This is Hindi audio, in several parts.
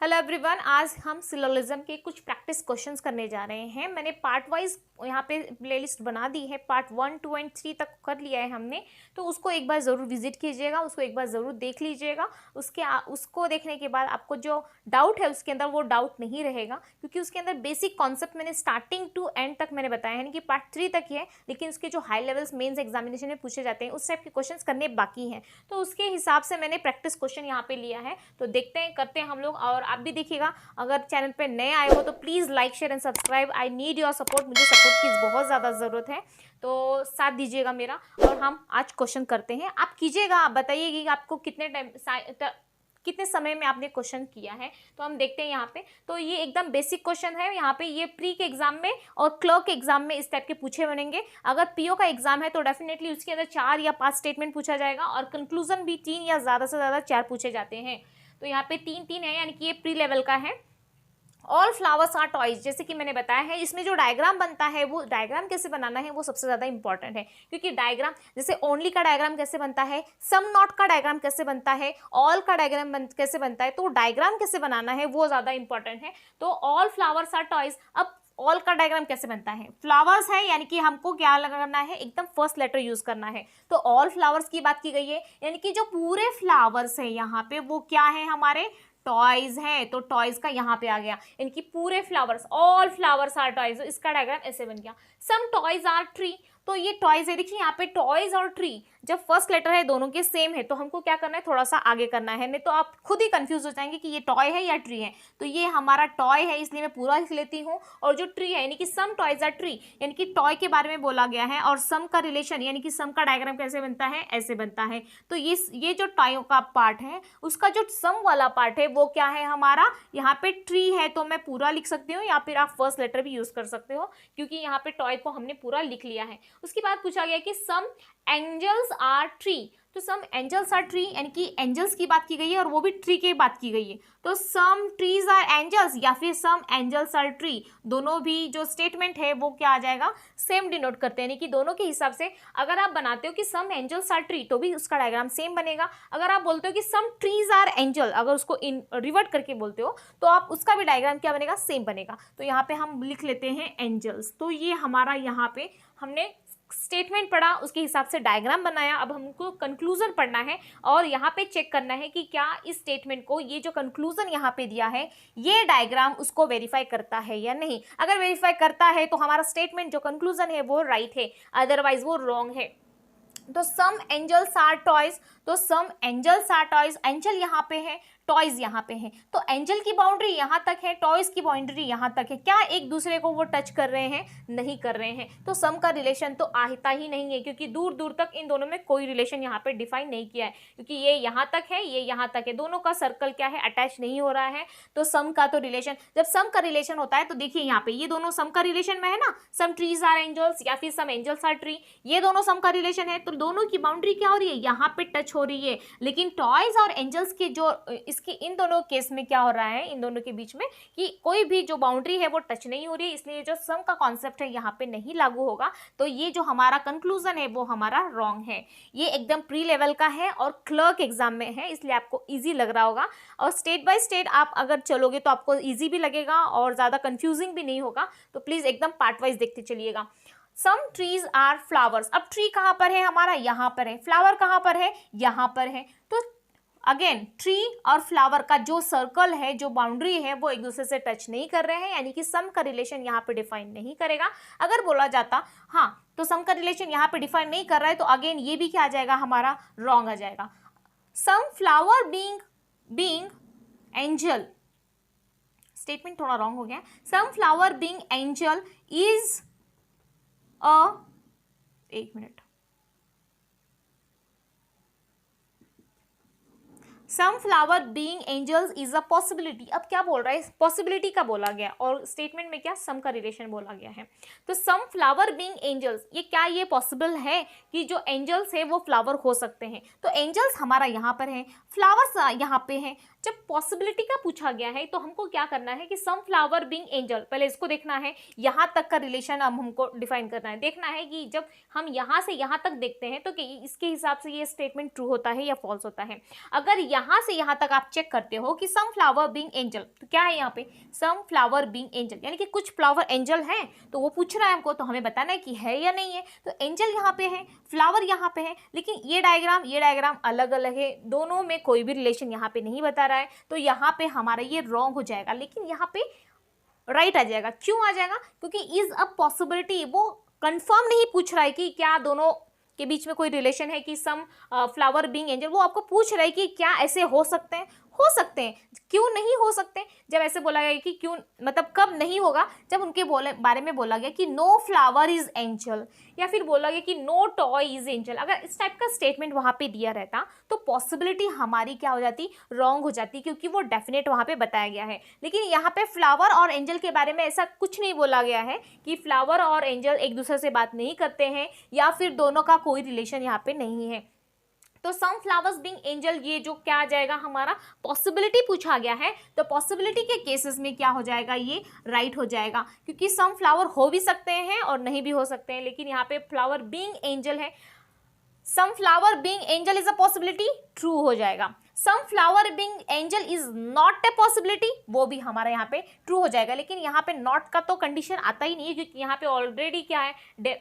हेलो एवरीवन, आज हम सिलोजिज्म के कुछ प्रैक्टिस क्वेश्चंस करने जा रहे हैं। मैंने पार्ट वाइज यहाँ पे प्लेलिस्ट बना दी है, पार्ट 1, 2 एंड 3 तक कर लिया है हमने, तो उसको एक बार ज़रूर विजिट कीजिएगा, उसको एक बार ज़रूर देख लीजिएगा। उसको देखने के बाद आपको जो डाउट है उसके अंदर वो डाउट नहीं रहेगा, क्योंकि उसके अंदर बेसिक कॉन्सेप्ट मैंने स्टार्टिंग टू एंड तक मैंने बताया है कि पार्ट 3 तक ही है, लेकिन उसके जो हाई लेवल्स मेंस एग्जामिनेशन में पूछे जाते हैं उस टाइप के क्वेश्चन करने बाकी हैं, तो उसके हिसाब से मैंने प्रैक्टिस क्वेश्चन यहाँ पे लिया है। तो देखते हैं, करते हैं हम लोग। और आप भी देखिएगा, अगर चैनल पे नए आए हो तो please like share and subscribe. I need your support, मुझे सपोर्ट की बहुत ज़्यादा ज़रूरत है, तो साथ दीजिएगा मेरा। और हम आज क्वेश्चन करते हैं, आप कीजिएगा, आप बताइएगा कि आपको कितने समय में आपने क्वेश्चन किया है। तो हम देखते हैं यहाँ पे, तो ये एकदम बेसिक क्वेश्चन है। यहाँ पे ये प्री के एग्जाम में और क्लर्क के एग्जाम में इस टाइप के पूछे बनेंगे। अगर पीओ का एग्जाम है तो डेफिनेटली उसके अंदर 4 या 5 स्टेटमेंट पूछा जाएगा, और कंक्लूजन भी 3 या ज़्यादा से ज़्यादा 4 पूछे जाते हैं। तो यहाँ पे 3-3 है, यानी कि ये प्री लेवल का है। ऑल फ्लावर्स आर टॉयज, जैसे कि मैंने बताया है, इसमें जो डायग्राम बनता है वो डायग्राम कैसे बनाना है वो सबसे ज़्यादा इंपॉर्टेंट है, क्योंकि डायग्राम जैसे ओनली का डायग्राम कैसे बनता है, सम नॉट का डायग्राम कैसे बनता है, ऑल का डायग्राम कैसे बनता है, तो डायग्राम कैसे बनाना है वो ज़्यादा इंपॉर्टेंट है। तो ऑल फ्लावर्स आर टॉयज, अब ऑल का डायग्राम कैसे बनता है, फ्लावर्स है यानी कि हमको क्या लगाना है, एकदम फर्स्ट लेटर यूज करना है। तो ऑल फ्लावर्स की बात की गई है, यानी कि जो पूरे फ्लावर्स है यहाँ पे वो क्या है, हमारे टॉयज है। तो टॉयज का यहाँ पे आ गया, इनकी पूरे flowers, all flowers are toys, इसका डायग्राम ऐसे बन गया। सम टॉयज आर ट्री, तो ये टॉयज है, देखिए यहाँ पे टॉयज और ट्री जब फर्स्ट लेटर है दोनों के सेम है, तो हमको क्या करना है, थोड़ा सा आगे करना है, नहीं तो आप खुद ही कंफ्यूज हो जाएंगे कि ये टॉय है या ट्री है। तो ये हमारा टॉय है, इसलिए मैं पूरा लिख लेती हूँ। और जो ट्री है यानी कि सम टॉयज आर ट्री, यानी कि टॉय के बारे में बोला गया है। और सम का रिलेशन यानी कि सम का डायग्राम कैसे बनता है, ऐसे बनता है। तो ये जो टॉय का पार्ट है उसका जो सम वाला पार्ट है वो क्या है हमारा, यहाँ पे ट्री है, तो मैं पूरा लिख सकती हूँ, या फिर आप फर्स्ट लेटर भी यूज कर सकते हो, क्योंकि यहाँ पे टॉय को हमने पूरा लिख लिया है। उसके बाद पूछा गया कि सम एंजल्स आर ट्री, तो सम एंजल्स आर ट्री यानी कि एंजल्स की बात की गई है और वो भी ट्री की बात की गई है। तो सम ट्रीज आर एंजल्स या फिर सम एंजल्स आर ट्री, दोनों भी जो स्टेटमेंट है वो क्या आ जाएगा, सेम डिनोट करते हैं, यानी कि दोनों के हिसाब से अगर आप बनाते हो कि सम एंजल्स आर ट्री तो भी उसका डायग्राम सेम बनेगा। अगर आप बोलते हो कि सम ट्रीज आर एंजल, अगर उसको रिवर्ट करके बोलते हो तो आप उसका भी डायग्राम क्या बनेगा, सेम बनेगा। तो यहाँ पे हम लिख लेते हैं एंजल्स। तो ये हमारा यहाँ पे हमने स्टेटमेंट पढ़ा, उसके हिसाब से डायग्राम बनाया। अब हमको कंक्लूजन पढ़ना है और यहाँ पे चेक करना है कि क्या इस स्टेटमेंट को, ये जो कंक्लूजन यहाँ पे दिया है, ये डायग्राम उसको वेरीफाई करता है या नहीं। अगर वेरीफाई करता है तो हमारा स्टेटमेंट जो कंक्लूजन है वो राइट है, अदरवाइज वो रॉन्ग है। तो सम एंजल्स आर टॉयज, तो सम एंजल्स आर टॉयज, एंजल यहाँ पे है, टॉयज यहाँ पे है, तो एंजल की बाउंड्री यहाँ तक है, टॉयज की बाउंड्री यहाँ तक है। क्या एक दूसरे को वो टच कर रहे हैं, नहीं कर रहे हैं। तो सम का रिलेशन तो आता ही नहीं है, क्योंकि दूर दूर तक इन दोनों में कोई रिलेशन यहाँ पे डिफाइन नहीं किया है, क्योंकि ये यहाँ तक है, ये यहाँ तक है, दोनों का सर्कल क्या है, अटैच नहीं हो रहा है। तो सम का तो रिलेशन, जब सम का रिलेशन होता है तो देखिए यहाँ पे ये दोनों सम का रिलेशन में है ना, सम ट्रीज आर एंजल्स या फिर सम एंजल्स आर ट्री, ये दोनों सम का रिलेशन है, तो दोनों की बाउंड्री क्या हो रही है, यहाँ पे टच हो रही है। लेकिन टॉयज और एंजल्स के जो इसके इन दोनों केस में क्या हो रहा है, इन दोनों के बीच में कि कोई भी जो बाउंड्री है वो टच नहीं हो रही है, इसलिए जो सम का कॉन्सेप्ट है यहाँ पे नहीं लागू होगा। तो ये जो हमारा कंक्लूजन है वो हमारा रॉन्ग है। ये एकदम प्री लेवल का है और क्लर्क एग्जाम में है, इसलिए आपको इजी लग रहा होगा। और स्टेट बाय स्टेट आप अगर चलोगे तो आपको इजी भी लगेगा और ज़्यादा कंफ्यूजिंग भी नहीं होगा। तो प्लीज़ एकदम पार्ट वाइज देखते चलिएगा। सम ट्रीज आर फ्लावर्स, अब ट्री कहाँ पर है हमारा, यहाँ पर है, फ्लावर कहाँ पर है, यहाँ पर है। तो अगेन ट्री और फ्लावर का जो सर्कल है, जो बाउंड्री है, वो एक दूसरे से टच नहीं कर रहे हैं, यानी कि सम का रिलेशन यहाँ पे डिफाइन नहीं करेगा। अगर बोला जाता हाँ तो सम का रिलेशन यहाँ पे डिफाइन नहीं कर रहा है, तो अगेन ये भी क्या आ जाएगा, हमारा रॉन्ग आ जाएगा। Some flower being angel, statement थोड़ा रॉन्ग हो गया। Some flower being angel is एक minute, some flower being angels is a possibility. अब क्या बोल रहा है, पॉसिबिलिटी का बोला गया और स्टेटमेंट में क्या सम का रिलेशन बोला गया है। तो सम फ्लावर बीइंग एंजल्स, ये क्या ये पॉसिबल है कि जो एंजल्स है वो फ्लावर हो सकते हैं। तो एंजल्स हमारा यहाँ पर है, फ्लावर्स यहाँ पे हैं। जब पॉसिबिलिटी का पूछा गया है तो हमको क्या करना है कि सम फ्लावर बीइंग एंजल, पहले इसको देखना है, यहाँ तक का रिलेशन अब हमको डिफाइन करना है। देखना है कि जब हम यहाँ से यहाँ तक देखते हैं तो कि इसके हिसाब से ये स्टेटमेंट ट्रू होता है या फॉल्स होता है। अगर यहाँ से यहाँ तक आप चेक करते हो कि सम फ्लावर बीइंग एंजल, तो क्या है यहाँ पे सम फ्लावर बीइंग एंजल, यानी कि कुछ फ्लावर एंजल हैं, तो वो पूछ रहा है हमको, तो हमें बताना है कि है या नहीं है। तो एंजल यहाँ पे है, फ्लावर यहाँ पे है, लेकिन ये डायग्राम अलग अलग है, दोनों में कोई भी रिलेशन यहाँ पे नहीं बता रहा है, तो यहाँ पे हमारा ये रॉन्ग हो जाएगा। लेकिन यहाँ पे राइट आ जाएगा। क्यों आ जाएगा? क्योंकि इज अ पॉसिबिलिटी, वो कंफर्म नहीं पूछ रहा है कि क्या दोनों के बीच में कोई रिलेशन है कि सम फ्लावर बीइंग एंजल, वो आपको पूछ रहा है कि क्या ऐसे हो सकते हैं, हो सकते हैं, क्यों नहीं हो सकते। जब ऐसे बोला गया कि क्यों, मतलब कब नहीं होगा, जब उनके बारे में बोला गया कि नो फ्लावर इज एंजल, या फिर बोला गया कि नो टॉय इज एंजल, अगर इस टाइप का स्टेटमेंट वहां पे दिया रहता तो पॉसिबिलिटी हमारी क्या हो जाती, रॉन्ग हो जाती, क्योंकि वो डेफिनेट वहां पे बताया गया है। लेकिन यहाँ पे फ्लावर और एंजल के बारे में ऐसा कुछ नहीं बोला गया है कि फ्लावर और एंजल एक दूसरे से बात नहीं करते हैं या फिर दोनों का कोई रिलेशन यहाँ पे नहीं है। तो सम फ्लावर्स बीइंग एंजल, ये जो क्या आ जाएगा, हमारा पॉसिबिलिटी पूछा गया है, तो पॉसिबिलिटी के केसेस में क्या हो जाएगा, ये राइट हो जाएगा, क्योंकि सम फ्लावर हो भी सकते हैं और नहीं भी हो सकते हैं। लेकिन यहाँ पे फ्लावर बीइंग एंजल है, some flower being angel is a possibility, true हो जाएगा। Some flower being angel is not a possibility, वो भी हमारा यहाँ पे ट्रू हो जाएगा। लेकिन यहाँ पे नॉट का तो कंडीशन आता ही नहीं है, क्योंकि यहाँ पे ऑलरेडी क्या है,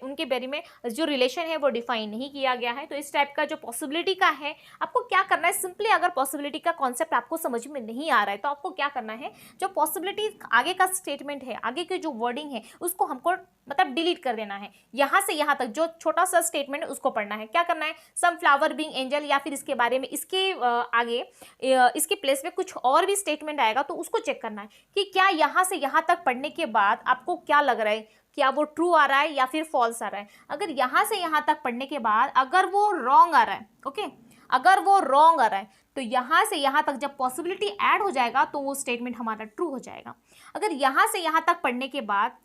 उनके बारे में जो रिलेशन है वो डिफाइन नहीं किया गया है। तो इस टाइप का जो पॉसिबिलिटी का है, आपको क्या करना है, सिंपली अगर पॉसिबिलिटी का कॉन्सेप्ट आपको समझ में नहीं आ रहा है तो आपको क्या करना है, जो पॉसिबिलिटी आगे का स्टेटमेंट है, आगे के जो वर्डिंग है, उसको हमको मतलब डिलीट कर देना है। यहाँ से यहाँ तक जो छोटा सा स्टेटमेंट है उसको पढ़ना है। क्या करना है, सम फ्लावर बीइंग एंजल, या फिर इसके बारे में इसके आगे इसके प्लेस में कुछ और भी स्टेटमेंट आएगा तो उसको चेक करना है कि क्या यहाँ से यहाँ तक पढ़ने के बाद आपको क्या लग रहा है, क्या वो ट्रू आ रहा है या फिर फॉल्स आ रहा है। अगर यहाँ से यहाँ तक पढ़ने के बाद अगर वो रॉन्ग आ रहा है, ओके, अगर वो रॉन्ग आ रहा है तो यहाँ से यहाँ तक जब पॉसिबिलिटी ऐड हो जाएगा तो वो स्टेटमेंट हमारा ट्रू हो जाएगा। अगर यहाँ से यहाँ तक पढ़ने के बाद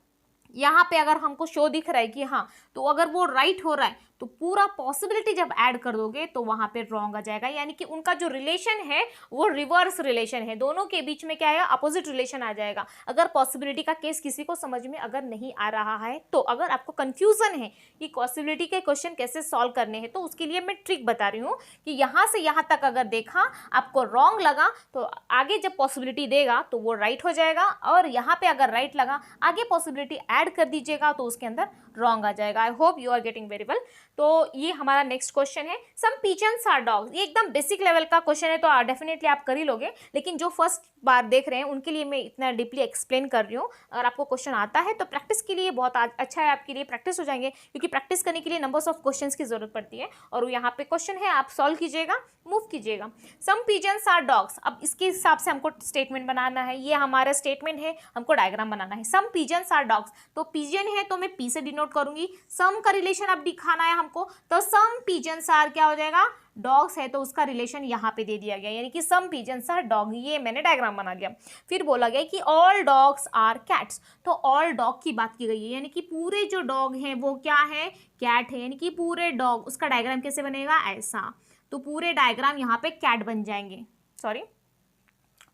यहाँ पे अगर हमको शो दिख रहा है कि हाँ, तो अगर वो राइट हो रहा है तो पूरा पॉसिबिलिटी जब ऐड कर दोगे तो वहां पे रॉन्ग आ जाएगा, यानी कि उनका जो रिलेशन है वो रिवर्स रिलेशन है, दोनों के बीच में क्या है, अपोजिट रिलेशन आ जाएगा। अगर पॉसिबिलिटी का केस किसी को समझ में अगर नहीं आ रहा है, तो अगर आपको कंफ्यूजन है कि पॉसिबिलिटी के क्वेश्चन कैसे सॉल्व करने हैं, तो उसके लिए मैं ट्रिक बता रही हूँ कि यहाँ से यहाँ तक अगर देखा आपको रॉन्ग लगा तो आगे जब पॉसिबिलिटी देगा तो वो राइट हो जाएगा, और यहाँ पे अगर राइट लगा आगे पॉसिबिलिटी ऐड कर दीजिएगा तो उसके अंदर रॉन्ग आ जाएगा। I hope you are getting very well. तो ये हमारा नेक्स्ट क्वेश्चन है, सम पिजन्स आर डॉग्स। ये एकदम बेसिक लेवल का क्वेश्चन है तो डेफिनेटली आप कर ही लोगे, लेकिन जो फर्स्ट बार देख रहे हैं उनके लिए मैं इतना डीपली एक्सप्लेन कर रही हूँ। अगर आपको क्वेश्चन आता है तो प्रैक्टिस के लिए बहुत अच्छा है, आपके लिए प्रैक्टिस हो जाएंगे, क्योंकि प्रैक्टिस करने के लिए नंबर्स ऑफ क्वेश्चंस की जरूरत पड़ती है। और यहाँ पे क्वेश्चन है, आप सॉल्व कीजिएगा, मूव कीजिएगा। सम पिजन्स आर डॉग्स, अब इसके हिसाब से हमको स्टेटमेंट बनाना है, ये हमारा स्टेटमेंट है, हमको डायग्राम बनाना है। सम पिजन्स आर डॉग्स, तो पिजन है तो मैं पी से डिनोट करूंगी, सम का रिलेशन अब दिखाना है हमको, तो सम पिजन्स आर क्या हो जाएगा, डॉग्स है तो उसका रिलेशन यहाँ पे दे दिया गया, यानी कि सम पिजन्स आर डॉग, ये मैंने डायग्राम बना दिया। फिर बोला गया कि ऑल डॉग्स आर कैट्स, तो ऑल डॉग की बात की गई है, यानी कि पूरे जो डॉग हैं वो क्या है, कैट है, यानी कि पूरे डॉग। उसका डायग्राम कैसे बनेगा, ऐसा, तो पूरे डायग्राम यहाँ पे कैट बन जाएंगे। सॉरी,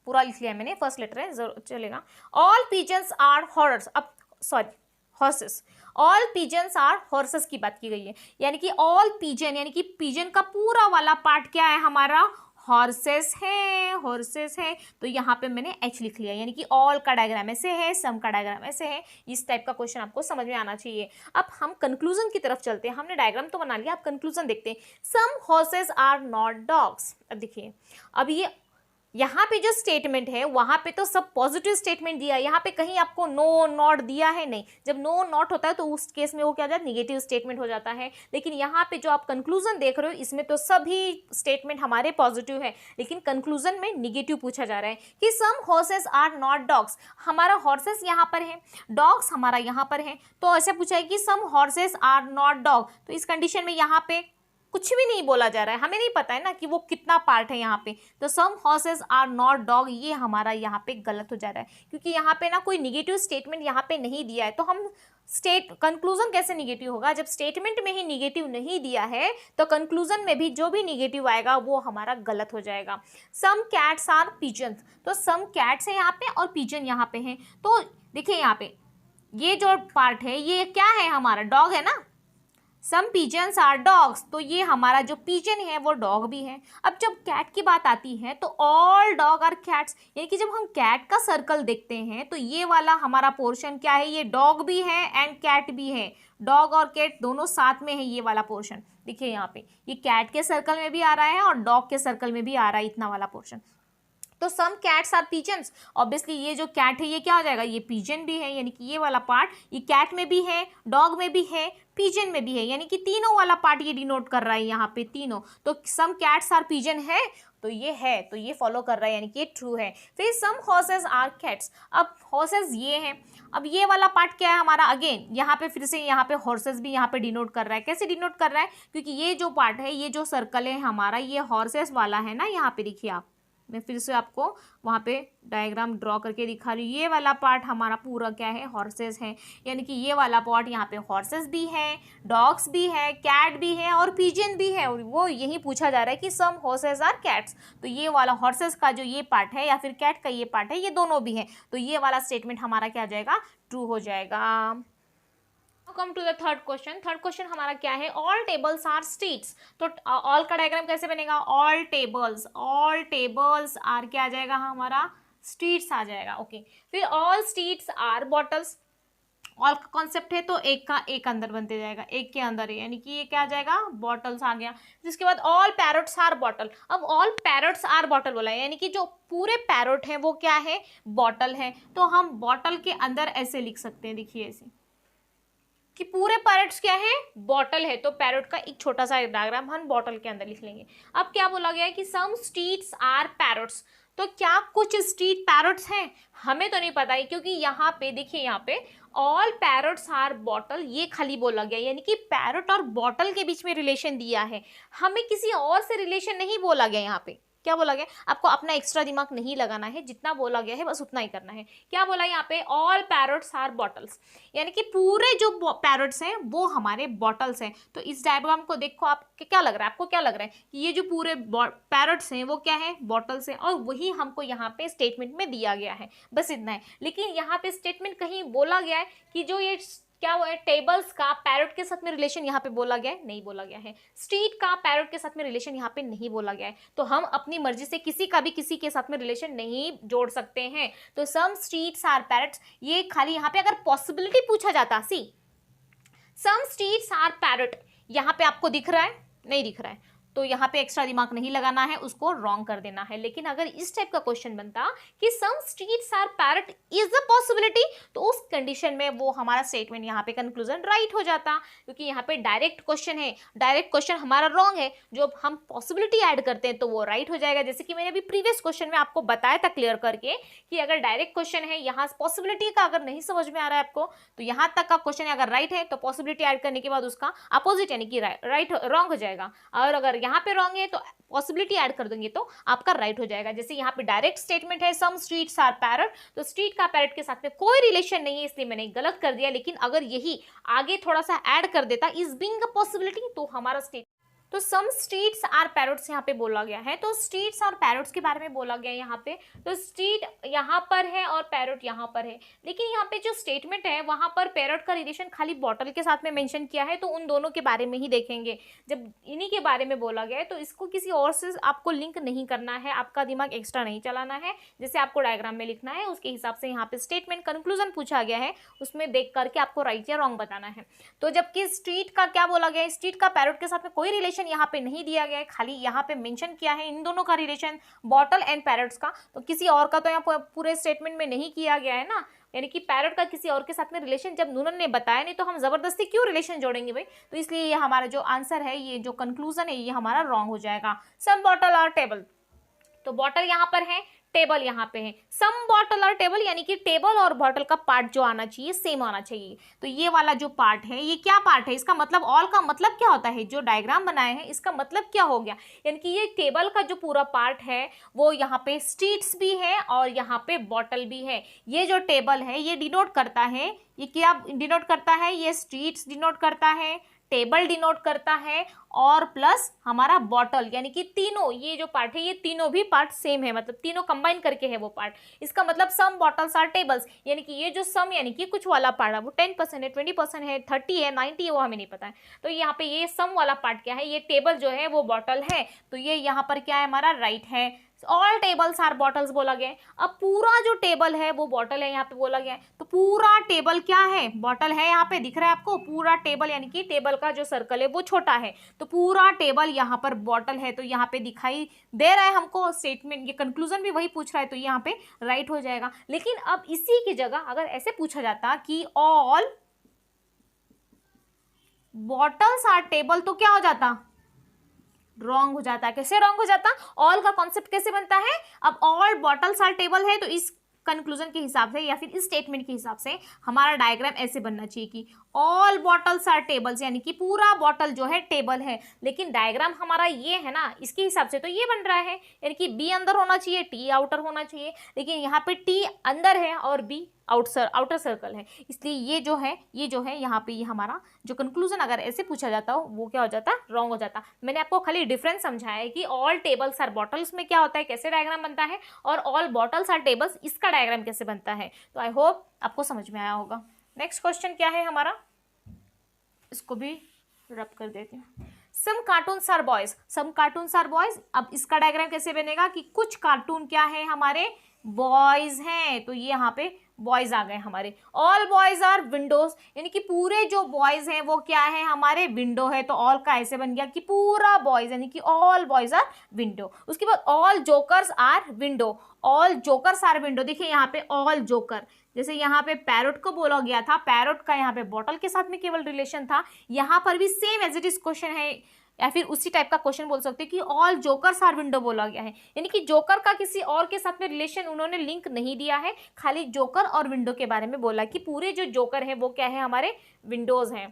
पूरा लिख लिया मैंने, फर्स्ट लेटर है, जरूर चलेगा। ऑल पिजन्स आर हॉर्स, अब sorry horses, all pigeons are horses की बात की गई है, यानी कि ऑल पिजन, यानी कि पिजन का पूरा वाला पार्ट क्या है हमारा, हॉर्सेस है, हॉर्सेस है। तो यहाँ पे मैंने एच लिख लिया, यानी कि ऑल का डायग्राम ऐसे है, सम का डायग्राम ऐसे है। इस टाइप का क्वेश्चन आपको समझ में आना चाहिए। अब हम कंक्लूजन की तरफ चलते हैं, हमने डायग्राम तो बना लिया, अब कंक्लूजन देखते हैं। सम हॉर्सेस आर नॉट डॉग्स, अब देखिए, अब ये यहाँ पे जो स्टेटमेंट है वहाँ पे तो सब पॉजिटिव स्टेटमेंट दिया है, यहाँ पे कहीं आपको नो नॉट दिया है नहीं। जब नो नॉट होता है तो उस केस में वो क्या हो जाता है, निगेटिव स्टेटमेंट हो जाता है। लेकिन यहाँ पे जो आप कंक्लूजन देख रहे हो इसमें तो सभी स्टेटमेंट हमारे पॉजिटिव है, लेकिन कंक्लूजन में निगेटिव पूछा जा रहा है कि सम हॉर्सेस आर नॉट डॉग्स। हमारा हॉर्सेस यहाँ पर है, डॉग्स हमारा यहाँ पर है, तो ऐसे पूछा है कि सम हॉर्सेस आर नॉट डॉग। तो इस कंडीशन में यहाँ पे कुछ भी नहीं बोला जा रहा है, हमें नहीं पता है ना कि वो कितना पार्ट है यहाँ पे, तो सम हॉर्सेस आर नॉट डॉग ये हमारा यहाँ पे गलत हो जा रहा है, क्योंकि यहाँ पे ना कोई निगेटिव स्टेटमेंट यहाँ पे नहीं दिया है। तो हम स्टेट कंक्लूजन कैसे निगेटिव होगा, जब स्टेटमेंट में ही निगेटिव नहीं दिया है तो कंक्लूजन में भी जो भी निगेटिव आएगा वो हमारा गलत हो जाएगा। सम कैट्स आर पिजन्स, तो सम कैट्स है यहाँ पे और पिजन यहाँ पे है। तो देखिए यहाँ पे ये जो पार्ट है ये क्या है, हमारा डॉग है ना। सम पिजन्स आर डॉग्स, तो ये हमारा जो पिजन है वो डॉग भी है। अब जब कैट की बात आती है तो ऑल डॉग आर कैट्स, यानी कि जब हम कैट का सर्कल देखते हैं तो ये वाला हमारा पोर्शन क्या है, ये डॉग भी है एंड कैट भी है। डॉग और कैट दोनों साथ में है ये वाला पोर्शन। देखिए यहाँ पे ये कैट के सर्कल में भी आ रहा है और डॉग के सर्कल में भी आ रहा है इतना वाला पोर्शन। तो some cats are pigeons, obviously ये जो कैट है ये क्या हो जाएगा, ये पिजन भी है, यानी कि ये वाला पार्ट ये कैट में भी है, डॉग में भी है, पिजन में भी है, यानी कि तीनों वाला पार्ट ये डिनोट कर रहा है यहाँ पे तीनों। तो सम कैट्स आर पिजन है तो ये है, तो ये फॉलो कर रहा है, यानी कि ये ट्रू है। फिर सम हॉर्सेस आर कैट्स, अब हॉर्सेस ये हैं। अब ये वाला पार्ट क्या है हमारा, अगेन यहाँ पे फिर से यहाँ पे हॉर्सेस भी यहाँ पे डिनोट कर रहा है। कैसे डिनोट कर रहा है, क्योंकि ये जो पार्ट है, ये जो सर्कल है हमारा, ये हॉर्सेस वाला है ना। यहाँ पे देखिए आप, मैं फिर से आपको वहाँ पे डायग्राम ड्रॉ करके दिखा रही हूँ। ये वाला पार्ट हमारा पूरा क्या है, हॉर्सेस है, यानी कि ये वाला पार्ट यहाँ पे हॉर्सेस भी है, डॉग्स भी है, कैट भी है और पिजन भी है। और वो यही पूछा जा रहा है कि सम हॉर्सेस आर कैट्स, तो ये वाला हॉर्सेस का जो ये पार्ट है या फिर कैट का ये पार्ट है, ये दोनों भी है। तो ये वाला स्टेटमेंट हमारा क्या हो जाएगा, ट्रू हो जाएगा। Come to the third question. Third question हमारा क्या है, ऑल टेबल्स आर स्ट्रीट्स। तो ऑल का डायग्राम कैसे बनेगा, ऑल टेबल्स आर क्या आ जाएगा हमारा, स्ट्रीट्स आ जाएगा। ओके, फिर all streets are bottles. All का कॉन्सेप्ट है तो एक का एक अंदर बनते जाएगा, एक के अंदर है, यानी कि ये क्या आ जाएगा, बॉटल्स आ गया। जिसके बाद ऑल पैरोट्स आर बॉटल। अब ऑल पैरोट्स आर बॉटल बोला है, यानी कि जो पूरे पैरोट है वो क्या है, बॉटल है। तो हम बॉटल के अंदर ऐसे लिख सकते हैं, देखिए ऐसे कि पूरे पैरट्स क्या है, बॉटल है। तो पैरट का एक छोटा सा डायग्राम हम बॉटल के अंदर लिख लेंगे। अब क्या बोला गया है कि सम स्ट्रीट्स आर पैरट्स, तो क्या कुछ स्ट्रीट पैरट्स हैं, हमें तो नहीं पता है, क्योंकि यहाँ पे देखिए, यहाँ पे ऑल पैरट्स आर बॉटल ये खाली बोला गया, यानी कि पैरट और बॉटल के बीच में रिलेशन दिया है, हमें किसी और से रिलेशन नहीं बोला गया। यहाँ पे क्या बोला गया, आपको अपना एक्स्ट्रा दिमाग नहीं लगाना है, जितना बोला गया है बस उतना ही करना है। क्या बोला यहाँ पे, ऑल पैरट्स आर बॉटल्स, यानी कि पूरे जो पैरट्स हैं वो हमारे बॉटल्स हैं। तो इस डायग्राम को देखो, आप क्या लग रहा है, आपको क्या लग रहा है कि ये जो पूरे पैरट्स हैं वो क्या है, बॉटल्स हैं, और वही हमको यहाँ पे स्टेटमेंट में दिया गया है, बस इतना है। लेकिन यहाँ पे स्टेटमेंट कहीं बोला गया है कि जो ये क्या हुआ है, टेबल्स का पैरट के साथ में रिलेशन यहाँ पे बोला गया है, नहीं बोला गया है। स्ट्रीट का पैरट के साथ में रिलेशन यहाँ पे नहीं बोला गया है। तो हम अपनी मर्जी से किसी का भी किसी के साथ में रिलेशन नहीं जोड़ सकते हैं। तो सम स्ट्रीट्स आर पैरट्स, ये खाली यहाँ पे अगर पॉसिबिलिटी पूछा जाता, सी सम स्ट्रीट्स आर पैरट, यहाँ पे आपको दिख रहा है, नहीं दिख रहा है, तो यहाँ पे एक्स्ट्रा दिमाग नहीं लगाना है, उसको रॉन्ग कर देना है। लेकिन अगर इस टाइप का क्वेश्चन बनता कि some streets are parrot is a possibility, तो उस कंडीशन में वो हमारा स्टेटमेंट यहाँ पे कंक्लूजन राइट हो जाता, क्योंकि यहाँ पे डायरेक्ट क्वेश्चन है, डायरेक्ट क्वेश्चन हमारा रॉन्ग है। जो हम पॉसिबिलिटी ऐड करते हैं तो वो राइट हो जाएगा। जैसे कि मैंने अभी प्रीवियस क्वेश्चन में आपको बताया था क्लियर करके कि अगर डायरेक्ट क्वेश्चन है, यहाँ पॉसिबिलिटी का अगर नहीं समझ में आ रहा है आपको, तो यहाँ तक का क्वेश्चन अगर राइट है तो पॉसिबिलिटी ऐड करने के बाद उसका अपोजिट यानी कि राइट रॉन्ग हो जाएगा। और अगर यहाँ पे रॉन्ग है तो पॉसिबिलिटी ऐड कर देंगे तो आपका राइट हो जाएगा। जैसे यहाँ पे डायरेक्ट स्टेटमेंट है सम स्ट्रीट्स आर पैरट, तो स्ट्रीट का पैरट के साथ में कोई रिलेशन नहीं है, इसलिए मैंने गलत कर दिया। लेकिन अगर यही आगे थोड़ा सा ऐड कर देता इज बीइंग अ पॉसिबिलिटी, तो हमारा स्टेट, तो सम स्ट्रीट्स आर पैरट्स यहाँ पे बोला गया है। तो स्ट्रीट्स और पैरट्स के बारे में बोला गया है यहाँ पे। तो स्ट्रीट यहाँ पर है और पैरट यहाँ पर है, लेकिन यहाँ पे जो स्टेटमेंट है वहाँ पर पैरट का रिलेशन खाली बॉटल के साथ में मेंशन किया है, तो उन दोनों के बारे में ही देखेंगे। जब इन्हीं के बारे में बोला गया है तो इसको किसी और से आपको लिंक नहीं करना है, आपका दिमाग एक्स्ट्रा नहीं चलाना है। जैसे आपको डायग्राम में लिखना है उसके हिसाब से यहाँ पे स्टेटमेंट कंक्लूजन पूछा गया है, उसमें देख करके आपको राइट या रॉन्ग बताना है। तो जबकि स्ट्रीट का क्या बोला गया है, स्ट्रीट का पैरट के साथ में कोई रिलेशन यहाँ पे नहीं दिया गया है, खाली यहाँ पे मेंशन किया है इन दोनों का रिलेशन, बॉटल एंड पैरट्स का। तो किसी और का तो यहाँ पूरे स्टेटमेंट में नहीं किया गया है ना, यानी कि पैरट का किसी और के साथ में रिलेशन जब उन्होंने बताया नहीं तो हम जबरदस्ती क्यों रिलेशन जोड़ेंगे भाई। तो इसलिए ये हमारा जो आंसर है, ये जो कंक्लूजन है, ये हमारा रॉन्ग हो जाएगा। सम बॉटल और टेबल, तो बॉटल यहाँ पर है, टेबल यहाँ पे है, सम बॉटल और टेबल, यानी कि टेबल और बॉटल का पार्ट जो आना चाहिए सेम आना चाहिए। तो ये वाला जो पार्ट है ये क्या पार्ट है, इसका मतलब ऑल का मतलब क्या होता है, जो डायग्राम बनाए हैं इसका मतलब क्या हो गया, यानी कि ये टेबल का जो पूरा पार्ट है वो यहाँ पे स्ट्रीट्स भी है और यहाँ पे बॉटल भी है। ये जो टेबल है ये डिनोट करता है, ये क्या डिनोट करता है, ये स्ट्रीट्स डिनोट करता है, टेबल डिनोट करता है और प्लस हमारा बॉटल, यानी कि तीनों ये जो पार्ट है ये तीनों भी पार्ट सेम है, मतलब तीनों कंबाइन करके है वो पार्ट। इसका मतलब सम बॉटल्स आर टेबल्स, यानी कि ये जो सम यानी कि कुछ वाला पार्ट है वो 10% है, 20% है, 30 है, 90 है, वो हमें नहीं पता है। तो यहाँ पे ये सम वाला पार्ट क्या है, ये टेबल जो है वो बॉटल है, तो ये यहाँ पर क्या है हमारा राइट है। ऑल टेबल्स आर बॉटल्स बोला गया है। अब पूरा जो टेबल है वो बॉटल है यहाँ पे बोला गया है, तो पूरा टेबल क्या है, बॉटल है। यहाँ पे दिख रहा है आपको पूरा टेबल, यानी कि टेबल का जो सर्कल है वो छोटा है, तो पूरा टेबल यहाँ पर बॉटल है, तो यहाँ पे दिखाई दे रहा है हमको स्टेटमेंट, ये कंक्लूजन भी वही पूछ रहा है, तो यहाँ पे राइट हो जाएगा। लेकिन अब इसी की जगह अगर ऐसे पूछा जाता कि ऑल बॉटल्स आर टेबल, तो क्या हो जाता, रॉन्ग हो जाता है। कैसे रॉन्ग हो जाता, ऑल का कॉन्सेप्ट कैसे बनता है, अब ऑल बॉटल्स आर टेबल है, तो इस कंक्लूजन के हिसाब से या फिर इस स्टेटमेंट के हिसाब से हमारा डायग्राम ऐसे बनना चाहिए कि ऑल बॉटल्स आर टेबल्स, यानी कि पूरा बॉटल जो है टेबल है। लेकिन डायग्राम हमारा ये है ना, इसके हिसाब से तो ये बन रहा है, यानी कि बी अंदर होना चाहिए, टी आउटर होना चाहिए, लेकिन यहाँ पे टी अंदर है और बी आउटर सर्कल है, इसलिए ये जो है यहाँ पे ये हमारा जो कंक्लूजन अगर ऐसे पूछा जाता हो वो क्या हो जाता, रॉन्ग हो जाता। मैंने आपको खाली डिफरेंस समझाया है कि ऑल टेबल्स आर बॉटल्स में क्या होता है, कैसे डायग्राम बनता है, और ऑल बॉटल्स आर टेबल्स इसका डायग्राम कैसे बनता है। तो आई होप आपको समझ में आया होगा। नेक्स्ट क्वेश्चन क्या है हमारा, इसको भी रब कर देते हैं। Some cartoons are boys, some cartoons are boys, अब इसका डायग्राम कैसे बनेगा कि कुछ कार्टून क्या है हमारे बॉयज हैं, तो ये यहाँ पे बॉयज आ गए हमारे। ऑल बॉयज आर विंडोज, यानी कि पूरे जो बॉयज हैं वो क्या है हमारे विंडो है, तो ऑल का ऐसे बन गया कि पूरा बॉयज, यानी कि ऑल बॉयज आर विंडो। उसके बाद all jokers are window, all jokers are window, देखिए यहाँ पे ऑल जोकर, जैसे यहाँ पे पैरोट को बोला गया था, पैरोट का यहाँ पे बॉटल के साथ में केवल रिलेशन था, यहाँ पर भी same as it is question है, या फिर उसी टाइप का क्वेश्चन बोल सकते हैं कि ऑल जोकर्स आर विंडो बोला गया है, यानी कि जोकर का किसी और के साथ में रिलेशन उन्होंने लिंक नहीं दिया है, खाली जोकर और विंडो के बारे में बोला कि पूरे जो जोकर है वो क्या है हमारे विंडोज हैं।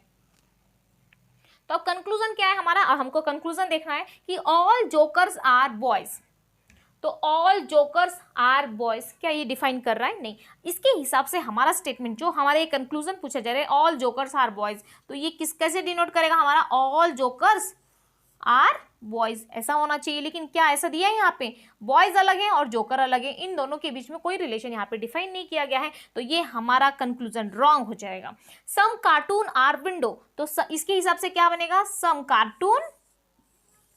तो अब कंक्लूजन क्या है हमारा, हमको कंक्लूजन देखना है कि ऑल जोकर्स आर बॉयज, तो ऑल जोकर्स आर बॉयज क्या ये डिफाइन कर रहा है, नहीं, इसके हिसाब से हमारा स्टेटमेंट जो हमारे कंक्लूजन पूछा जा रहा है ऑल जोकर्स आर बॉयज, तो ये किस कैसे डिनोट करेगा हमारा, ऑल जोकर्स आर बॉयज ऐसा होना चाहिए। लेकिन क्या ऐसा दिया है यहाँ पे, बॉयज अलग है और जोकर अलग है, इन दोनों के बीच में कोई रिलेशन यहाँ पे डिफाइन नहीं किया गया है, तो ये हमारा कंक्लूजन रॉन्ग हो जाएगा। सम कार्टून आर विंडो, तो इसके हिसाब से क्या बनेगा, सम कार्टून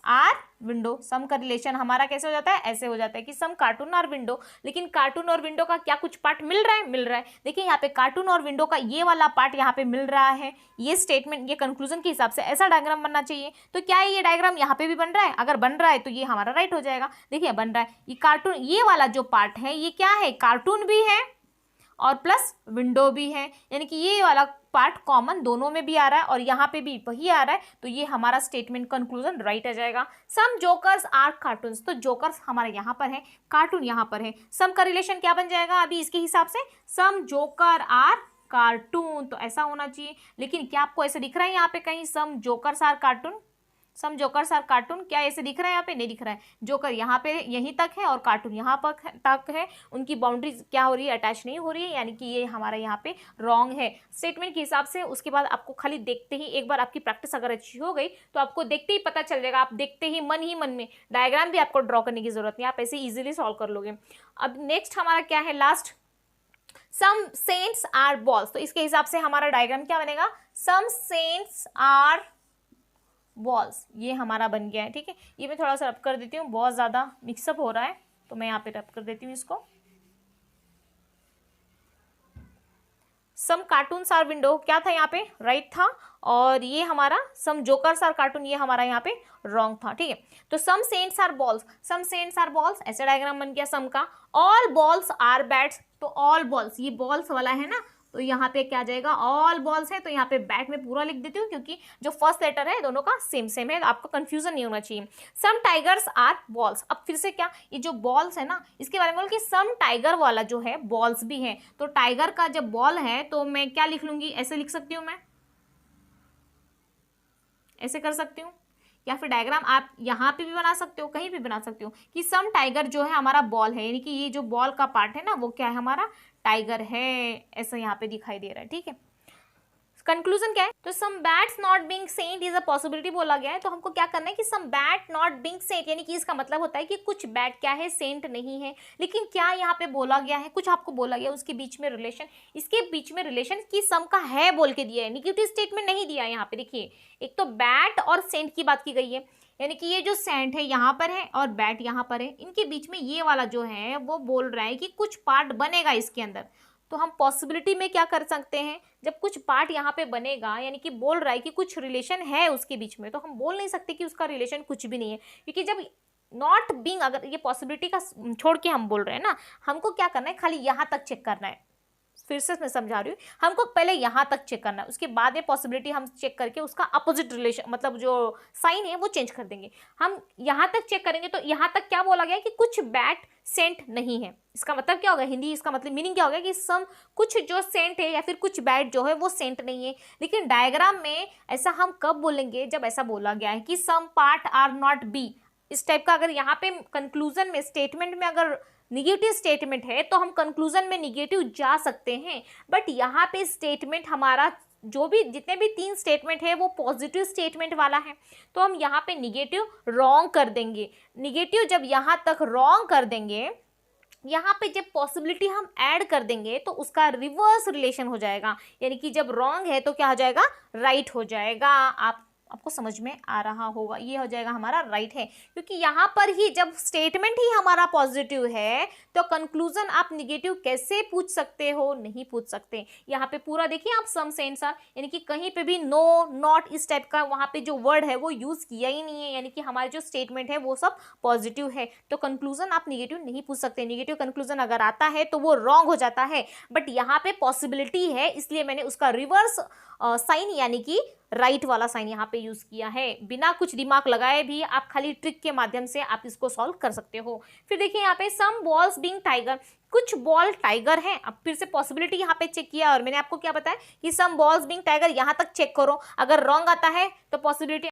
आर विंडो, सम का रिलेशन हमारा कैसे हो जाता है, ऐसे हो जाता है कि सम कार्टून आर विंडो, लेकिन कार्टून और विंडो का क्या कुछ पार्ट मिल रहा है, मिल रहा है। देखिए यहाँ पे कार्टून और विंडो का ये वाला पार्ट यहाँ पे मिल रहा है, ये स्टेटमेंट ये कंक्लूजन के हिसाब से ऐसा डायग्राम बनना चाहिए। तो क्या है ये डायग्राम यहाँ पे भी बन रहा है, अगर बन रहा है तो ये हमारा राइट हो जाएगा। देखिए बन रहा है ये कार्टून, ये वाला जो पार्ट है ये क्या है, कार्टून भी है और प्लस विंडो भी है, यानी कि ये वाला पार्ट कॉमन दोनों में भी आ रहा है और यहाँ पे भी वही आ रहा है, तो ये हमारा स्टेटमेंट कंक्लूजन राइट आ जाएगा। सम जोकर्स आर कार्टून्स, तो जोकर्स हमारे यहाँ पर है, कार्टून यहाँ पर है, सम का रिलेशन क्या बन जाएगा अभी इसके हिसाब से, सम जोकर आर कार्टून, तो ऐसा होना चाहिए। लेकिन क्या आपको ऐसे दिख रहा है यहाँ पे कहीं some jokers are cartoon, some jokers are cartoon, क्या ऐसे दिख रहा है यहाँ पे, नहीं दिख रहा है। जोकर यहाँ पे यहीं तक है और कार्टून यहाँ पर तक है, उनकी बाउंड्री क्या हो रही है, अटैच नहीं हो रही है, यानी कि ये हमारा यहाँ पे रॉन्ग है स्टेटमेंट के हिसाब से। उसके बाद आपको खाली देखते ही, एक बार आपकी प्रैक्टिस अगर अच्छी हो गई तो आपको देखते ही पता चल जाएगा, आप देखते ही मन में डायग्राम भी आपको ड्रॉ करने की जरूरत नहीं, आप ऐसे ईजिली सॉल्व कर लोगे। अब नेक्स्ट हमारा क्या है, last, some cents are balls, तो इसके हिसाब से हमारा डायग्राम क्या बनेगा, सम सेंट्स आर बॉल्स, ये हमारा बन गया है। ठीक है, ये मैं थोड़ा सा रब कर देती हूँ, बहुत ज़्यादा मिक्सअप हो रहा है तो मैं यहाँ पे रब कर देती हूँ इसको। सम कार्टून्स आर विंडो क्या था यहाँ पे, राइट था, और ये हमारा सम जोकर्स आर कार्टून, ये हमारा यहाँ पे रॉन्ग था। ठीक है, तो some cents are balls, some cents are balls ऐसे डायग्राम बन गया सम का। ऑल बॉल्स आर बैट्स, तो ऑल बॉल्स, ये बॉल्स वाला है ना, तो यहाँ पे क्या आ जाएगा, ऑल बॉल्स है, तो यहाँ पे बैट में पूरा लिख देती हूँ क्योंकि जो फर्स्ट लेटर है दोनों का सेम सेम है, आपको कंफ्यूजन नहीं होना चाहिए। सम टाइगर्स आर बॉल्स, अब फिर से क्या, ये जो बॉल्स है ना इसके बारे में बोल कि सम टाइगर वाला जो है बॉल्स भी है, तो टाइगर का जब बॉल है तो मैं क्या लिख लूंगी, ऐसे लिख सकती हूँ, मैं ऐसे कर सकती हूँ, या फिर डायग्राम आप यहाँ पे भी बना सकते हो, कहीं भी बना सकते हो कि सम टाइगर जो है हमारा बॉल है, यानी कि ये जो बॉल का पार्ट है ना वो क्या है, हमारा टाइगर है, ऐसा यहाँ पे दिखाई दे रहा है। ठीक है, कंक्लूजन क्या है, तो some bats not being cent is a possibility बोला गया है, तो हमको क्या करना है कि some bat not being cent, यानी कि इसका मतलब होता है कि कुछ बैट क्या है, सेंट नहीं है। लेकिन क्या यहाँ पे बोला गया है, कुछ आपको बोला गया उसके बीच में रिलेशन, इसके बीच में रिलेशन की सम का है बोल के दिया है, निगेटिव स्टेटमेंट नहीं दिया है। यहाँ पे देखिए, एक तो बैट और सेंट की बात की गई है, यानी कि ये जो सेंट है यहाँ पर है और बैट यहाँ पर है, इनके बीच में ये वाला जो है वो बोल रहा है कि कुछ पार्ट बनेगा इसके अंदर। तो हम पॉसिबिलिटी में क्या कर सकते हैं, जब कुछ पार्ट यहाँ पे बनेगा, यानी कि बोल रहा है कि कुछ रिलेशन है उसके बीच में, तो हम बोल नहीं सकते कि उसका रिलेशन कुछ भी नहीं है, क्योंकि जब नॉट बीइंग, अगर ये पॉसिबिलिटी का छोड़ के हम बोल रहे हैं ना, हमको क्या करना है, खाली यहाँ तक चेक करना है। फिर से मैं समझा रही हूँ, हमको पहले यहाँ तक चेक करना है, उसके बाद में पॉसिबिलिटी हम चेक करके उसका अपोजिट रिलेशन, मतलब जो साइन है वो चेंज कर देंगे। हम यहाँ तक चेक करेंगे, तो यहाँ तक क्या बोला गया कि कुछ बैट सेंट नहीं है, इसका मतलब क्या होगा, हिंदी इसका मतलब मीनिंग क्या होगा कि सम कुछ जो सेंट है या फिर कुछ बैट जो है वो सेंट नहीं है। लेकिन डायग्राम में ऐसा हम कब बोलेंगे, जब ऐसा बोला गया है कि some part are not B, इस टाइप का अगर यहाँ पे कंक्लूजन में स्टेटमेंट में अगर निगेटिव स्टेटमेंट है तो हम कंक्लूजन में निगेटिव जा सकते हैं, बट यहाँ पे स्टेटमेंट हमारा जो भी जितने भी 3 स्टेटमेंट है वो पॉजिटिव स्टेटमेंट वाला है, तो हम यहाँ पे निगेटिव रॉन्ग कर देंगे। निगेटिव जब यहाँ तक रॉन्ग कर देंगे, यहाँ पे जब पॉसिबिलिटी हम ऐड कर देंगे तो उसका रिवर्स रिलेशन हो जाएगा, यानी कि जब रॉन्ग है तो क्या हो जाएगा, राइट हो जाएगा। आपको समझ में आ रहा होगा, ये हो जाएगा हमारा राइट है, क्योंकि यहाँ पर ही जब स्टेटमेंट ही हमारा पॉजिटिव है तो कंक्लूजन आप निगेटिव कैसे पूछ सकते हो, नहीं पूछ सकते। यहाँ पे पूरा देखिए आप सम सेंस आर, यानी कि कहीं पे भी नो नॉट इस टाइप का वहाँ पे जो वर्ड है वो यूज किया ही नहीं है, यानी कि हमारे जो स्टेटमेंट है वो सब पॉजिटिव है, तो कंक्लूजन आप निगेटिव नहीं पूछ सकते। निगेटिव कंक्लूजन अगर आता है तो वो रॉन्ग हो जाता है, बट यहाँ पे पॉसिबिलिटी है इसलिए मैंने उसका रिवर्स साइन यानी कि राइट वाला साइन यहाँ पे यूज किया है। बिना कुछ दिमाग लगाए भी आप खाली ट्रिक के माध्यम से आप इसको सॉल्व कर सकते हो। फिर देखिए यहाँ पे सम बॉल्स बीइंग टाइगर, कुछ बॉल टाइगर है। अब फिर से पॉसिबिलिटी यहाँ पे चेक किया और मैंने आपको क्या बताया कि सम बॉल्स बीइंग टाइगर, यहाँ तक चेक करो, अगर रॉन्ग आता है तो पॉसिबिलिटी